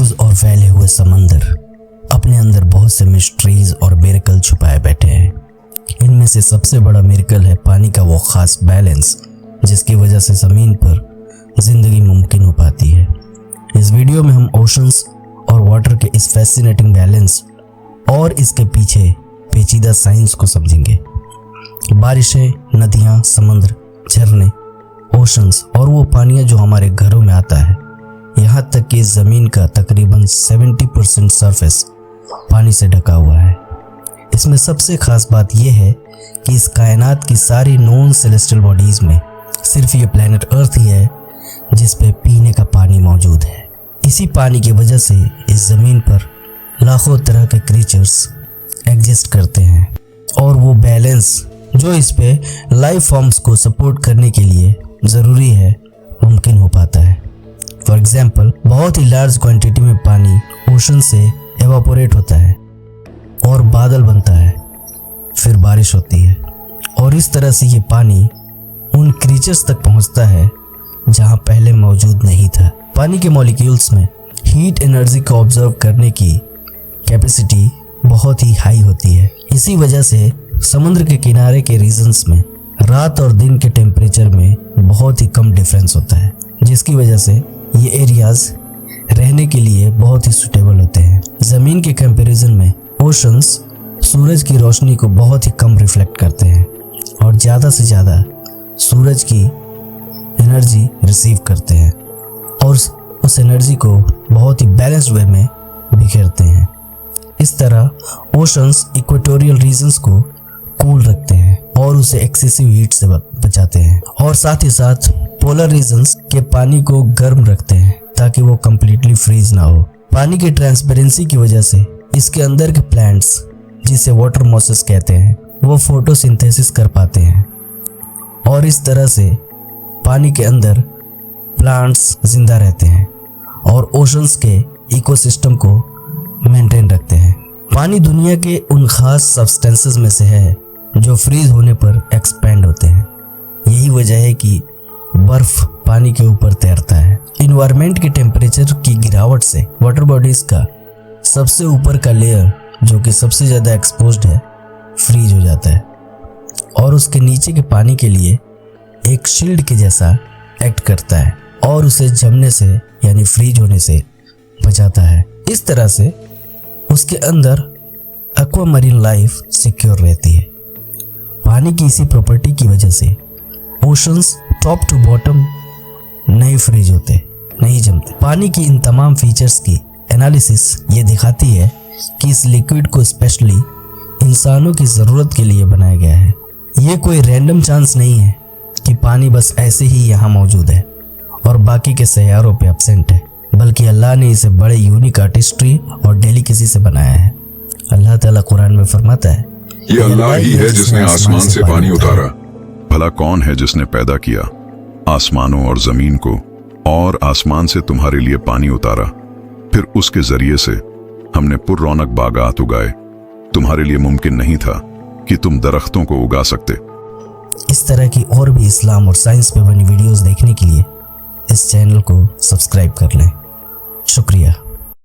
Close और फैले हुए समंदर अपने अंदर बहुत से मिस्ट्रीज और मिरेकल छुपाए बैठे हैं। इनमें से सबसे बड़ा मिरेकल है पानी का वो खास बैलेंस जिसकी वजह से ज़मीन पर ज़िंदगी मुमकिन हो पाती है। इस वीडियो में हम ओशंस और वाटर के इस फैसिनेटिंग बैलेंस और इसके पीछे पेचीदा साइंस को समझेंगे। बारिशें, नदियाँ, समुद्र, झरने, ओशंस और वो पानी जो हमारे घरों में आता है, यहाँ तक कि ज़मीन का तकरीबन 70% सरफेस पानी से ढका हुआ है। इसमें सबसे खास बात यह है कि इस कायनात की सारी नॉन सेलेस्टियल बॉडीज़ में सिर्फ ये प्लैनेट अर्थ ही है जिस पे पीने का पानी मौजूद है। इसी पानी की वजह से इस ज़मीन पर लाखों तरह के क्रीचर्स एग्जिस्ट करते हैं और वो बैलेंस जो इस पे लाइफ फॉर्म्स को सपोर्ट करने के लिए ज़रूरी है मुमकिन हो पाता है। फॉर एग्जाम्पल, बहुत ही लार्ज क्वांटिटी में पानी ओशन से एवापोरेट होता है और बादल बनता है, फिर बारिश होती है और इस तरह से ये पानी उन क्रीचर्स तक पहुंचता है जहां पहले मौजूद नहीं था। पानी के मॉलिक्यूल्स में हीट एनर्जी को ऑब्जर्व करने की कैपेसिटी बहुत ही हाई होती है। इसी वजह से समुद्र के किनारे के रीजन्स में रात और दिन के टेम्परेचर में बहुत ही कम डिफरेंस होता है, जिसकी वजह से ये एरियाज रहने के लिए बहुत ही सुटेबल होते हैं। ज़मीन के कंपैरिजन में ओशंस सूरज की रोशनी को बहुत ही कम रिफ्लेक्ट करते हैं और ज़्यादा से ज़्यादा सूरज की एनर्जी रिसीव करते हैं और उस एनर्जी को बहुत ही बैलेंस्ड वे में बिखेरते हैं। इस तरह ओशंस इक्वेटोरियल रीजन्स को कूल रखते हैं और उसे एक्सेसिव हीट से बचाते हैं और साथ ही साथ पोलर रीजन्स के पानी को गर्म रखते हैं ताकि वो कम्प्लीटली फ्रीज ना हो। पानी की ट्रांसपेरेंसी की वजह से इसके अंदर के प्लांट्स, जिसे वाटर मॉसेस कहते हैं, वो फोटोसिंथेसिस कर पाते हैं और इस तरह से पानी के अंदर प्लांट्स जिंदा रहते हैं और ओशंस के इकोसिस्टम को मेंटेन रखते हैं। पानी दुनिया के उन खास सब्सटेंसेस में से है जो फ्रीज होने पर एक्सपेंड होते हैं। यही वजह है कि बर्फ पानी के ऊपर तैरता है। इन्वायरमेंट के टेम्परेचर की गिरावट से वाटर बॉडीज का सबसे ऊपर का लेयर, जो कि सबसे ज़्यादा एक्सपोज्ड है, फ्रीज हो जाता है और उसके नीचे के पानी के लिए एक शील्ड के जैसा एक्ट करता है और उसे जमने से यानी फ्रीज होने से बचाता है। इस तरह से उसके अंदर एक्वामरीन लाइफ सिक्योर रहती है। पानी की इसी प्रॉपर्टी की वजह से ओशंस टॉप टू बॉटम नहीं फ्रीज होते, नहीं जमते। पानी की इन तमाम फीचर्स की एनालिसिस ये दिखाती है कि इस लिक्विड को स्पेशली इंसानों की ज़रूरत के लिए बनाया गया है। ये कोई रैंडम चांस नहीं है कि पानी बस ऐसे ही यहाँ मौजूद है और बाकी के सैयारों पे एब्सेंट है, बल्कि अल्लाह ने इसे बड़े यूनिक आर्टिस्ट्री और डेलिकेसी से बनाया है। अल्लाह ताला कुरान में फरमाता है, ये अल्लाह ही है जिसने आसमान से पानी उतारा। भला कौन है जिसने पैदा किया आसमानों और जमीन को और आसमान से तुम्हारे लिए पानी उतारा, फिर उसके जरिए से हमने पुररौनक बागात उगाए। तुम्हारे लिए मुमकिन नहीं था कि तुम दरख्तों को उगा सकते। इस तरह की और भी इस्लाम और साइंस पे बनी वीडियोस देखने के लिए इस चैनल को सब्सक्राइब कर लें। शुक्रिया।